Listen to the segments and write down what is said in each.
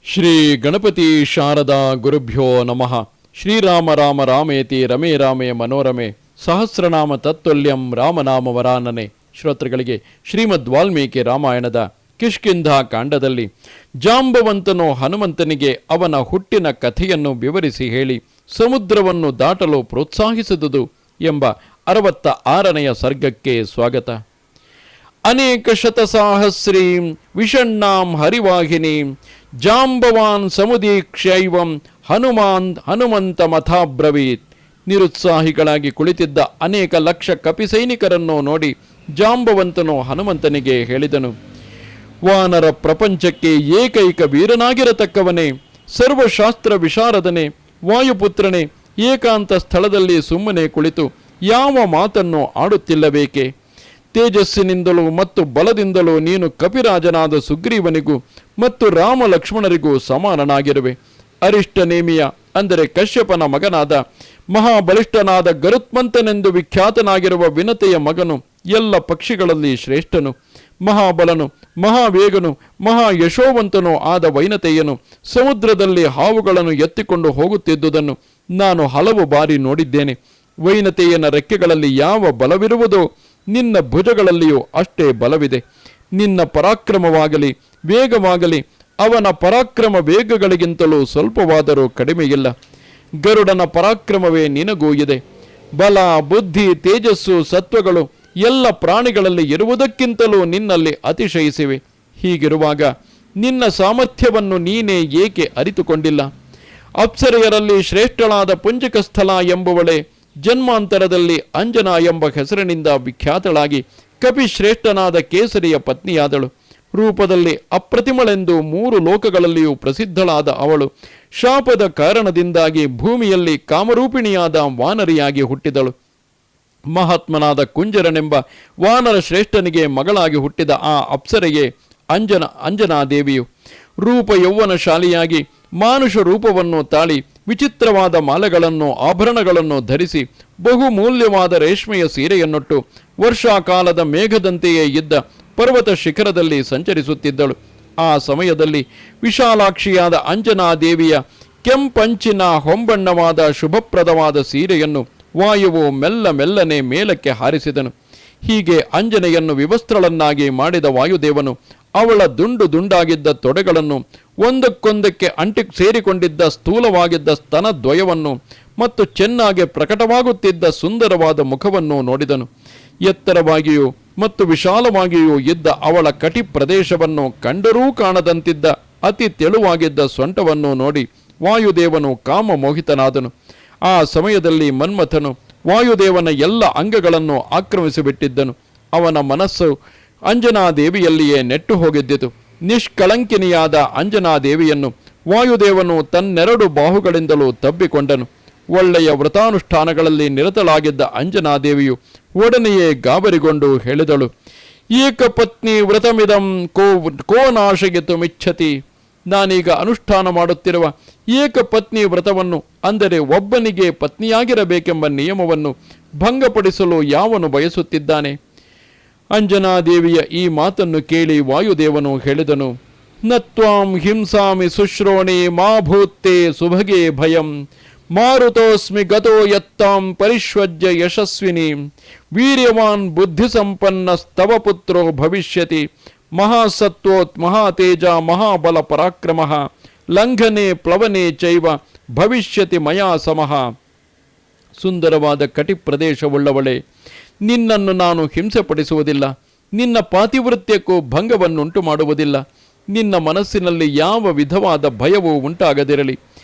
ಶ್ರೀ ಗಣಪತಿ ಶಾರದಾ ಗುರುಭ್ಯೋ ನಮಃ. ಶ್ರೀರಾಮ ರಾಮ ರಾಮೇತಿ ರಮೇ ರಾಮೇ ಮನೋರಮೆ ಸಹಸ್ರನಾಮ ತತ್ತುಲ್ಯಂ ರಾಮನಾಮ ವರಾನನೆ. ಶ್ರೋತೃಗಳಿಗೆ ಶ್ರೀಮದ್ ವಾಲ್ಮೀಕಿ ರಾಮಾಯಣದ ಕಿಷ್ಕಿಂಧ ಕಾಂಡದಲ್ಲಿ ಜಾಂಬವಂತನು ಹನುಮಂತನಿಗೆ ಅವನ ಹುಟ್ಟಿನ ಕಥೆಯನ್ನು ವಿವರಿಸಿ ಹೇಳಿ ಸಮುದ್ರವನ್ನು ದಾಟಲು ಪ್ರೋತ್ಸಾಹಿಸಿದುದು ಎಂಬ 66ನೆಯ ಸರ್ಗಕ್ಕೆ ಸ್ವಾಗತ. ಅನೇಕ ಶತಸಾಹಸ್ರೀಂ ವಿಷಣ್ಣಾಂ ಹರಿವಾಹಿನೀಂ ಜಾಂಬವಾನ್ ಸಮುದೀಕ್ಷೈವಂ ಹನುಮಂತ ಮಥಾಬ್ರವೀತ್. ನಿರುತ್ಸಾಹಿಗಳಾಗಿ ಕುಳಿತಿದ್ದ ಅನೇಕ ಲಕ್ಷ ಕಪಿಸೈನಿಕರನ್ನು ನೋಡಿ ಜಾಂಬವಂತನು ಹನುಮಂತನಿಗೆ ಹೇಳಿದನು, ವಾನರ ಪ್ರಪಂಚಕ್ಕೆ ಏಕೈಕ ವೀರನಾಗಿರತಕ್ಕವನೇ, ಸರ್ವಶಾಸ್ತ್ರ ವಿಶಾರದನೆ, ವಾಯುಪುತ್ರನೇ, ಏಕಾಂತ ಸ್ಥಳದಲ್ಲಿ ಸುಮ್ಮನೆ ಕುಳಿತು ಯಾವ ಮಾತನ್ನು ಆಡುತ್ತಿಲ್ಲಬೇಕೆ? ತೇಜಸ್ಸಿನಿಂದಲೂ ಮತ್ತು ಬಲದಿಂದಲೂ ನೀನು ಕಪಿರಾಜನಾದ ಸುಗ್ರೀವನಿಗೂ ಮತ್ತು ರಾಮ ಲಕ್ಷ್ಮಣರಿಗೂ ಸಮಾನನಾಗಿರುವೆ. ಅರಿಷ್ಟನೇಮಿಯ ಅಂದರೆ ಕಶ್ಯಪನ ಮಗನಾದ ಮಹಾಬಲಿಷ್ಠನಾದ ಗರುತ್ಮಂತನೆಂದು ವಿಖ್ಯಾತನಾಗಿರುವ ವಿನತೆಯ ಮಗನು ಎಲ್ಲ ಪಕ್ಷಿಗಳಲ್ಲಿ ಶ್ರೇಷ್ಠನು. ಮಹಾಬಲನು, ಮಹಾವೇಗನು, ಮಹಾಯಶೋವಂತನೂ ಆದ ವೈನತೆಯನು ಸಮುದ್ರದಲ್ಲಿ ಹಾವುಗಳನ್ನು ಎತ್ತಿಕೊಂಡು ಹೋಗುತ್ತಿದ್ದುದನ್ನು ನಾನು ಹಲವು ಬಾರಿ ನೋಡಿದ್ದೇನೆ. ವೈನತೆಯನ ರೆಕ್ಕೆಗಳಲ್ಲಿ ಯಾವ ಬಲವಿರುವುದೋ ನಿನ್ನ ಭುಜಗಳಲ್ಲಿಯೂ ಅಷ್ಟೇ ಬಲವಿದೆ. ನಿನ್ನ ಪರಾಕ್ರಮವಾಗಲಿ ವೇಗವಾಗಲಿ ಅವನ ಪರಾಕ್ರಮ ವೇಗಗಳಿಗಿಂತಲೂ ಸ್ವಲ್ಪವಾದರೂ ಕಡಿಮೆಯಿಲ್ಲ. ಗರುಡನ ಪರಾಕ್ರಮವೇ ನಿನಗೂ ಇದೆ. ಬಲ, ಬುದ್ಧಿ, ತೇಜಸ್ಸು, ಸತ್ವಗಳು ಎಲ್ಲ ಪ್ರಾಣಿಗಳಲ್ಲಿ ಇರುವುದಕ್ಕಿಂತಲೂ ನಿನ್ನಲ್ಲಿ ಅತಿಶಯಿಸಿವೆ. ಹೀಗಿರುವಾಗ ನಿನ್ನ ಸಾಮರ್ಥ್ಯವನ್ನು ನೀನೇ ಏಕೆ ಅರಿತುಕೊಂಡಿಲ್ಲ? ಅಪ್ಸರೆಯರಲ್ಲಿ ಶ್ರೇಷ್ಠಳಾದ ಪುಂಜಕಸ್ಥಲ ಎಂಬುವಳೆ ಜನ್ಮಾಂತರದಲ್ಲಿ ಅಂಜನಾ ಎಂಬ ಹೆಸರಿನಿಂದ ವಿಖ್ಯಾತಳಾಗಿ ಕಪಿಶ್ರೇಷ್ಠನಾದ ಕೇಸರಿಯ ಪತ್ನಿಯಾದಳು. ರೂಪದಲ್ಲಿ ಅಪ್ರತಿಮಳೆಂದು 3 ಲೋಕಗಳಲ್ಲಿಯೂ ಪ್ರಸಿದ್ಧಳಾದ ಅವಳು ಶಾಪದ ಕಾರಣದಿಂದಾಗಿ ಭೂಮಿಯಲ್ಲಿ ಕಾಮರೂಪಿಣಿಯಾದ ವಾನರಿಯಾಗಿ ಹುಟ್ಟಿದಳು. ಮಹಾತ್ಮನಾದ ಕುಂಜರನೆಂಬ ವಾನರ ಶ್ರೇಷ್ಠನಿಗೆ ಮಗಳಾಗಿ ಹುಟ್ಟಿದ ಆ ಅಪ್ಸರೆಯೇ ಅಂಜನಾದೇವಿಯು. ರೂಪ ಯೌವನಶಾಲಿಯಾಗಿ ಮಾನುಷ ರೂಪವನ್ನು ತಾಳಿ ವಿಚಿತ್ರವಾದ ಮಾಲೆಗಳನ್ನು ಆಭರಣಗಳನ್ನು ಧರಿಸಿ ಬಹುಮೂಲ್ಯವಾದ ರೇಷ್ಮೆಯ ಸೀರೆಯನ್ನುಟ್ಟು ವರ್ಷಾಕಾಲದ ಮೇಘದಂತೆಯೇ ಇದ್ದ ಪರ್ವತ ಶಿಖರದಲ್ಲಿ ಸಂಚರಿಸುತ್ತಿದ್ದಳು. ಆ ಸಮಯದಲ್ಲಿ ವಿಶಾಲಾಕ್ಷಿಯಾದ ಅಂಜನಾದೇವಿಯ ಕೆಂಪಂಚಿನ ಹೊಂಬಣ್ಣವಾದ ಶುಭಪ್ರದವಾದ ಸೀರೆಯನ್ನು ವಾಯುವು ಮೆಲ್ಲನೆ ಮೇಲಕ್ಕೆ ಹಾರಿಸಿದನು. ಹೀಗೆ ಅಂಜನೆಯನ್ನು ವಿವಸ್ತ್ರಳನ್ನಾಗಿ ಮಾಡಿದ ವಾಯುದೇವನು ಅವಳ ದುಂಡಾಗಿದ್ದ ತೊಡೆಗಳನ್ನು, ಒಂದಕ್ಕೊಂದಕ್ಕೆ ಸೇರಿಕೊಂಡಿದ್ದ ಸ್ಥೂಲವಾಗಿದ್ದ ಸ್ತನದ್ವಯವನ್ನು ಮತ್ತು ಚೆನ್ನಾಗಿ ಪ್ರಕಟವಾಗುತ್ತಿದ್ದ ಸುಂದರವಾದ ಮುಖವನ್ನು ನೋಡಿದನು. ಎತ್ತರವಾಗಿಯೂ ಮತ್ತು ವಿಶಾಲವಾಗಿಯೂ ಇದ್ದ ಅವಳ ಕಟಿ ಪ್ರದೇಶವನ್ನು ಕಂಡರೂ ಕಾಣದಂತಿದ್ದ ಅತಿ ತೆಳುವಾಗಿದ್ದ ಸೊಂಟವನ್ನು ನೋಡಿ ವಾಯುದೇವನು ಕಾಮಮೋಹಿತನಾದನು. ಆ ಸಮಯದಲ್ಲಿ ಮನ್ಮಥನು ವಾಯುದೇವನ ಎಲ್ಲ ಅಂಗಗಳನ್ನು ಆಕ್ರಮಿಸಿಬಿಟ್ಟಿದ್ದನು. ಅವನ ಮನಸ್ಸು ಅಂಜನಾದೇವಿಯಲ್ಲಿಯೇ ನೆಟ್ಟು ಹೋಗಿದ್ದಿತು. ನಿಷ್ಕಳಂಕಿನಿಯಾದ ಅಂಜನಾದೇವಿಯನ್ನು ವಾಯುದೇವನು ತನ್ನೆರಡು ಬಾಹುಗಳಿಂದಲೂ ತಬ್ಬಿಕೊಂಡನು. ಒಳ್ಳೆಯ ವ್ರತಾನುಷ್ಠಾನಗಳಲ್ಲಿ ನಿರತಳಾಗಿದ್ದ ಅಂಜನಾದೇವಿಯು ಒಡನೆಯೇ ಗಾಬರಿಗೊಂಡು ಹೇಳಿದಳು, ಏಕಪತ್ನಿ ವ್ರತಮಿದಂ ಕೋ ನಾಶಯಿತು ಮಿಚ್ಛತಿ. ನಾನೀಗ ಅನುಷ್ಠಾನ ಮಾಡುತ್ತಿರುವ ಏಕಪತ್ನಿ ವ್ರತವನ್ನು, ಅಂದರೆ ಒಬ್ಬನಿಗೆ ಪತ್ನಿಯಾಗಿರಬೇಕೆಂಬ ನಿಯಮವನ್ನು ಭಂಗಪಡಿಸಲು ಯಾವನು ಬಯಸುತ್ತಿದ್ದಾನೆ? ಅಂಜನಾದೇವಿಯ ಈ ಮಾತನ್ನು ಕೇಳಿ ವಾಯುದೇವನು ಹೇಳಿದನು, ನತ್ವಾಂ ಹಿಂಸಾಮಿ ಶುಶ್ರೋಣಿ ಮಾ ಭೂತ್ತೇ ಸುಭಗೆ ಭಯಂ ಮಾರುತೋಸ್ಮಿ ಗತೋ ಯತ್ತಾಂ ಪರಿಶ್ವಜ್ಯ ಯಶಸ್ವಿನಿ ವೀರ್ಯವಾನ್ ಬುದ್ಧಿಸಂಪನ್ನಸ್ತವ ಪುತ್ರೋ ಭವಿಷ್ಯತಿ ಮಹಾಸತ್ವೋತ್ ಮಹಾತೇಜ ಮಹಾಬಲ ಪರಾಕ್ರಮ ಲಂಘನೆ ಪ್ಲವನೆ ಚೈವ ಭವಿಷ್ಯತಿ ಮಯಾ ಸಮಃ. ಸುಂದರವಾದ ಕಟಿ ಪ್ರದೇಶವುಳ್ಳವಳೆ, ನಿನ್ನನ್ನು ನಾನು ಹಿಂಸೆಪಡಿಸುವುದಿಲ್ಲ. ನಿನ್ನ ಪಾತಿವೃತ್ಯಕ್ಕೂ ಭಂಗವನ್ನುಂಟು ಮಾಡುವುದಿಲ್ಲ. ನಿನ್ನ ಮನಸ್ಸಿನಲ್ಲಿ ಯಾವ ವಿಧವಾದ ಭಯವೂ ಉಂಟಾಗದಿರಲಿ.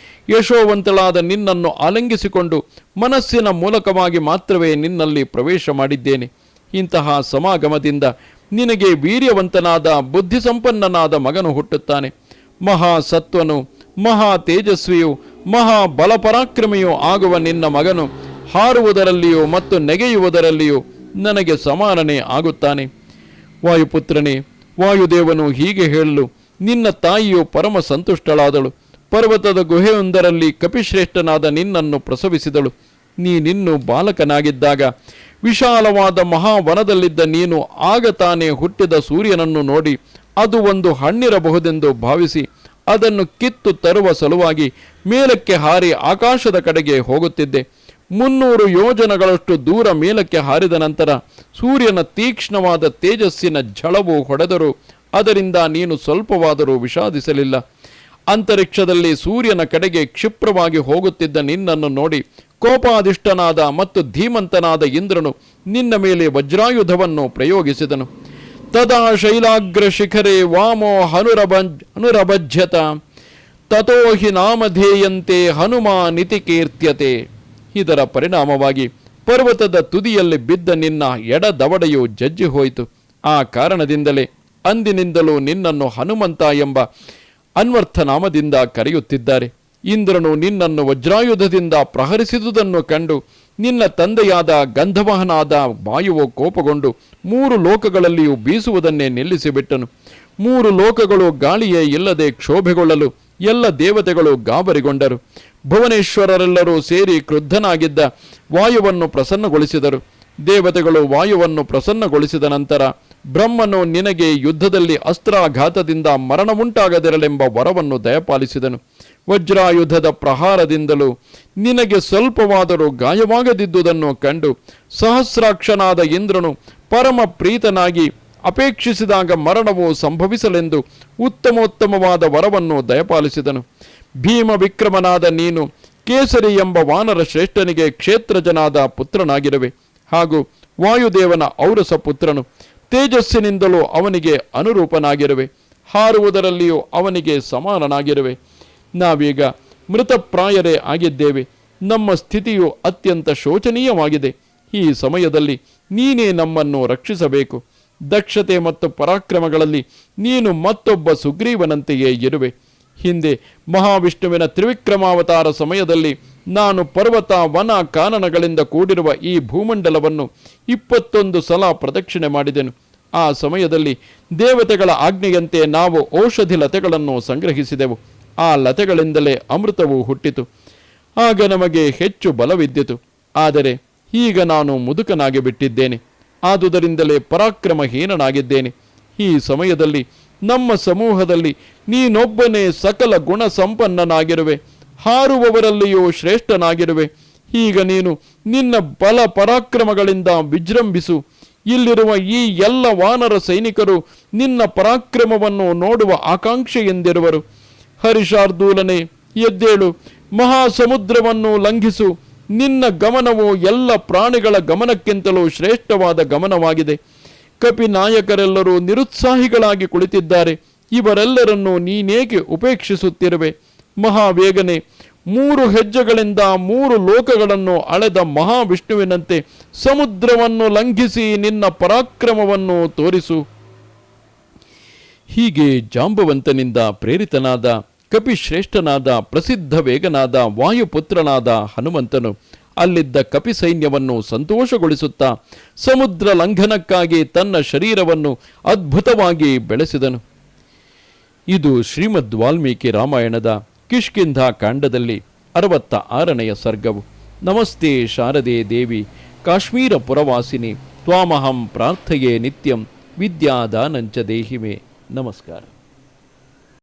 ಯಶೋವಂತಳಾದ ನಿನ್ನನ್ನು ಆಲಂಗಿಸಿಕೊಂಡು ಮನಸ್ಸಿನ ಮೂಲಕವಾಗಿ ಮಾತ್ರವೇ ನಿನ್ನಲ್ಲಿ ಪ್ರವೇಶ ಮಾಡಿದ್ದೇನೆ. ಇಂತಹ ಸಮಾಗಮದಿಂದ ನಿನಗೆ ವೀರ್ಯವಂತನಾದ ಬುದ್ಧಿಸಂಪನ್ನನಾದ ಮಗನು ಹುಟ್ಟುತ್ತಾನೆ. ಮಹಾಸತ್ವನು, ಮಹಾ ತೇಜಸ್ವಿಯು, ಮಹಾಬಲಪರಾಕ್ರಮಿಯೂ ಆಗುವ ನಿನ್ನ ಮಗನು ಹಾರುವುದರಲ್ಲಿಯೂ ಮತ್ತು ನೆಗೆಯುವುದರಲ್ಲಿಯೂ ನನಗೆ ಸಮಾನನೇ ಆಗುತ್ತಾನೆ. ವಾಯುಪುತ್ರನೇ, ವಾಯುದೇವನು ಹೀಗೆ ಹೇಳಲು ನಿನ್ನ ತಾಯಿಯು ಪರಮ ಸಂತುಷ್ಟಳಾದಳು. ಪರ್ವತದ ಗುಹೆಯೊಂದರಲ್ಲಿ ಕಪಿಶ್ರೇಷ್ಠನಾದ ನಿನ್ನನ್ನು ಪ್ರಸವಿಸಿದಳು. ನೀನಿನ್ನೂ ಬಾಲಕನಾಗಿದ್ದಾಗ ವಿಶಾಲವಾದ ಮಹಾವನದಲ್ಲಿದ್ದ ನೀನು ಆಗ ತಾನೇ ಹುಟ್ಟಿದ ಸೂರ್ಯನನ್ನು ನೋಡಿ ಅದು ಒಂದು ಹಣ್ಣಿರಬಹುದೆಂದು ಭಾವಿಸಿ ಅದನ್ನು ಕಿತ್ತು ತರುವ ಸಲುವಾಗಿ ಮೇಲಕ್ಕೆ ಹಾರಿ ಆಕಾಶದ ಕಡೆಗೆ ಹೋಗುತ್ತಿದ್ದೆ. 300 ಯೋಜನಗಳಷ್ಟು ದೂರ ಮೇಲಕ್ಕೆ ಹಾರಿದ ನಂತರ ಸೂರ್ಯನ ತೀಕ್ಷ್ಣವಾದ ತೇಜಸ್ಸಿನ ಝಳವು ಹೊಡೆದರೂ ಅದರಿಂದ ನೀನು ಸ್ವಲ್ಪವಾದರೂ ವಿಷಾದಿಸಲಿಲ್ಲ. ಅಂತರಿಕ್ಷದಲ್ಲಿ ಸೂರ್ಯನ ಕಡೆಗೆ ಕ್ಷಿಪ್ರವಾಗಿ ಹೋಗುತ್ತಿದ್ದ ನಿನ್ನನ್ನು ನೋಡಿ ಕೋಪಾದಿಷ್ಟನಾದ ಮತ್ತು ಧೀಮಂತನಾದ ಇಂದ್ರನು ನಿನ್ನ ಮೇಲೆ ವಜ್ರಾಯುಧವನ್ನು ಪ್ರಯೋಗಿಸಿದನು. ತದಾ ಶೈಲಾಗ್ರ ಶಿಖರೆ ವಾಮೋ ಅನುರಭಜ್ಯತ ತಥೋ ಹಿ ನಾಮಧೇಯಂತೆ ಹನುಮಾನಿತಿ ಕೀರ್ತ್ಯತೆ. ಇದರ ಪರಿಣಾಮವಾಗಿ ಪರ್ವತದ ತುದಿಯಲ್ಲಿ ಬಿದ್ದ ನಿನ್ನ ಎಡದವಡೆಯು ಜಜ್ಜಿ ಹೋಯಿತು. ಆ ಕಾರಣದಿಂದಲೇ ಅಂದಿನಿಂದಲೂ ನಿನ್ನನ್ನು ಹನುಮಂತ ಎಂಬ ಅನ್ವರ್ಥನಾಮದಿಂದ ಕರೆಯುತ್ತಿದ್ದಾರೆ. ಇಂದ್ರನು ನಿನ್ನನ್ನು ವಜ್ರಾಯುಧದಿಂದ ಪ್ರಹರಿಸಿದುದನ್ನು ಕಂಡು ನಿನ್ನ ತಂದೆಯಾದ ಗಂಧವಹನಾದ ವಾಯುವು ಕೋಪಗೊಂಡು 3 ಲೋಕಗಳಲ್ಲಿಯೂ ಬೀಸುವುದನ್ನೇ ನಿಲ್ಲಿಸಿಬಿಟ್ಟನು. 3 ಲೋಕಗಳು ಗಾಳಿಯೇ ಇಲ್ಲದೆ ಕ್ಷೋಭೆಗೊಳ್ಳಲು ಎಲ್ಲ ದೇವತೆಗಳು ಗಾಬರಿಗೊಂಡರು. ಭುವನೇಶ್ವರರೆಲ್ಲರೂ ಸೇರಿ ಕ್ರುದ್ಧನಾಗಿದ್ದ ವಾಯುವನ್ನು ಪ್ರಸನ್ನಗೊಳಿಸಿದರು. ದೇವತೆಗಳು ವಾಯುವನ್ನು ಪ್ರಸನ್ನಗೊಳಿಸಿದ ನಂತರ ಬ್ರಹ್ಮನು ನಿನಗೆ ಯುದ್ಧದಲ್ಲಿ ಅಸ್ತ್ರಾಘಾತದಿಂದ ಮರಣವುಂಟಾಗದಿರಲೆಂಬ ವರವನ್ನು ದಯಪಾಲಿಸಿದನು. ವಜ್ರಾಯುಧದ ಪ್ರಹಾರದಿಂದಲೂ ನಿನಗೆ ಸ್ವಲ್ಪವಾದರೂ ಗಾಯವಾಗದಿದ್ದುದನ್ನು ಕಂಡು ಸಹಸ್ರಾಕ್ಷನಾದ ಇಂದ್ರನು ಪರಮ ಪ್ರೀತನಾಗಿ ಅಪೇಕ್ಷಿಸಿದಾಗ ಮರಣವು ಸಂಭವಿಸಲೆಂದು ಉತ್ತಮೋತ್ತಮವಾದ ವರವನ್ನು ದಯಪಾಲಿಸಿದನು. ಭೀಮ ವಿಕ್ರಮನಾದ ನೀನು ಕೇಸರಿ ಎಂಬ ವಾನರ ಶ್ರೇಷ್ಠನಿಗೆ ಕ್ಷೇತ್ರಜನಾದ ಪುತ್ರನಾಗಿರುವೆ ಹಾಗೂ ವಾಯುದೇವನ ಔರಸ ಪುತ್ರನು. ತೇಜಸ್ಸಿನಿಂದಲೂ ಅವನಿಗೆ ಅನುರೂಪನಾಗಿರುವೆ, ಹಾರುವುದರಲ್ಲಿಯೂ ಅವನಿಗೆ ಸಮಾನನಾಗಿರುವೆ. ನಾವೀಗ ಮೃತಪ್ರಾಯರೇ ಆಗಿದ್ದೇವೆ. ನಮ್ಮ ಸ್ಥಿತಿಯು ಅತ್ಯಂತ ಶೋಚನೀಯವಾಗಿದೆ. ಈ ಸಮಯದಲ್ಲಿ ನೀನೇ ನಮ್ಮನ್ನು ರಕ್ಷಿಸಬೇಕು. ದಕ್ಷತೆ ಮತ್ತು ಪರಾಕ್ರಮಗಳಲ್ಲಿ ನೀನು ಮತ್ತೊಬ್ಬ ಸುಗ್ರೀವನಂತೆಯೇ ಇರುವೆ. ಹಿಂದೆ ಮಹಾವಿಷ್ಣುವಿನ ತ್ರಿವಿಕ್ರಮಾವತಾರ ಸಮಯದಲ್ಲಿ ನಾನು ಪರ್ವತ ವನ ಕಾನನಗಳಿಂದ ಕೂಡಿರುವ ಈ ಭೂಮಂಡಲವನ್ನು 21 ಸಲ ಪ್ರದಕ್ಷಿಣೆ ಮಾಡಿದೆನು. ಆ ಸಮಯದಲ್ಲಿ ದೇವತೆಗಳ ಆಜ್ಞೆಯಂತೆ ನಾವು ಔಷಧಿ ಲತೆಗಳನ್ನು ಸಂಗ್ರಹಿಸಿದೆವು. ಆ ಲತೆಗಳಿಂದಲೇ ಅಮೃತವು ಹುಟ್ಟಿತು. ಆಗ ನಮಗೆ ಹೆಚ್ಚು ಬಲವಿದ್ದಿತು. ಆದರೆ ಈಗ ನಾನು ಮುದುಕನಾಗಿ ಬಿಟ್ಟಿದ್ದೇನೆ. ಆದುದರಿಂದಲೇ ಪರಾಕ್ರಮಹೀನನಾಗಿದ್ದೇನೆ. ಈ ಸಮಯದಲ್ಲಿ ನಮ್ಮ ಸಮೂಹದಲ್ಲಿ ನೀನೊಬ್ಬನೇ ಸಕಲ ಗುಣ ಸಂಪನ್ನನಾಗಿರುವೆ, ಹಾರುವವರಲ್ಲಿಯೂ ಶ್ರೇಷ್ಠನಾಗಿರುವೆ. ಈಗ ನೀನು ನಿನ್ನ ಬಲ ಪರಾಕ್ರಮಗಳಿಂದ ವಿಜೃಂಭಿಸು. ಇಲ್ಲಿರುವ ಈ ಎಲ್ಲ ವಾನರ ಸೈನಿಕರು ನಿನ್ನ ಪರಾಕ್ರಮವನ್ನು ನೋಡುವ ಆಕಾಂಕ್ಷೆಯಿಂದಿರುವರು. ಹರಿಷಾರ್ದೂಲನೆ, ಎದ್ದೇಳು, ಮಹಾಸಮುದ್ರವನ್ನು ಲಂಘಿಸು. ನಿನ್ನ ಗಮನವು ಎಲ್ಲ ಪ್ರಾಣಿಗಳ ಗಮನಕ್ಕಿಂತಲೂ ಶ್ರೇಷ್ಠವಾದ ಗಮನವಾಗಿದೆ. ಕಪಿ ನಾಯಕರೆಲ್ಲರೂ ನಿರುತ್ಸಾಹಿಗಳಾಗಿ ಕುಳಿತಿದ್ದಾರೆ. ಇವರೆಲ್ಲರನ್ನೂ ನೀನೇಕೆ ಉಪೇಕ್ಷಿಸುತ್ತಿರುವೆ? ಮಹಾವೇಗನೆ, 3 ಹೆಜ್ಜೆಗಳಿಂದ 3 ಲೋಕಗಳನ್ನು ಅಳೆದ ಮಹಾವಿಷ್ಣುವಿನಂತೆ ಸಮುದ್ರವನ್ನು ಲಂಘಿಸಿ ನಿನ್ನ ಪರಾಕ್ರಮವನ್ನು ತೋರಿಸು. ಹೀಗೆ ಜಾಂಬವಂತನಿಂದ ಪ್ರೇರಿತನಾದ ಕಪಿಶ್ರೇಷ್ಠನಾದ ಪ್ರಸಿದ್ಧ ವೇಗನಾದ ವಾಯುಪುತ್ರನಾದ ಹನುಮಂತನು ಅಲ್ಲಿದ್ದ ಕಪಿ ಸೈನ್ಯವನ್ನು ಸಂತೋಷಗೊಳಿಸುತ್ತಾ ಸಮುದ್ರ ಲಂಘನಕ್ಕಾಗಿ ತನ್ನ ಶರೀರವನ್ನು ಅದ್ಭುತವಾಗಿ ಬೆಳೆಸಿದನು. ಇದು ಶ್ರೀಮದ್ ವಾಲ್ಮೀಕಿ ರಾಮಾಯಣದ ಕಿಷ್ಕಿಂಧ ಕಾಂಡದಲ್ಲಿ 66ನೆಯ ಸರ್ಗವು. ನಮಸ್ತೆ ಶಾರದೆ ದೇವಿ ಕಾಶ್ಮೀರ ಪುರವಾಸಿನಿ ತ್ವಾಮಹಂ ಪ್ರಾರ್ಥಯೇ ನಿತ್ಯಂ ವಿದ್ಯಾದಾನಂಚ ದೇಹಿಮೆ. ನಮಸ್ಕಾರ.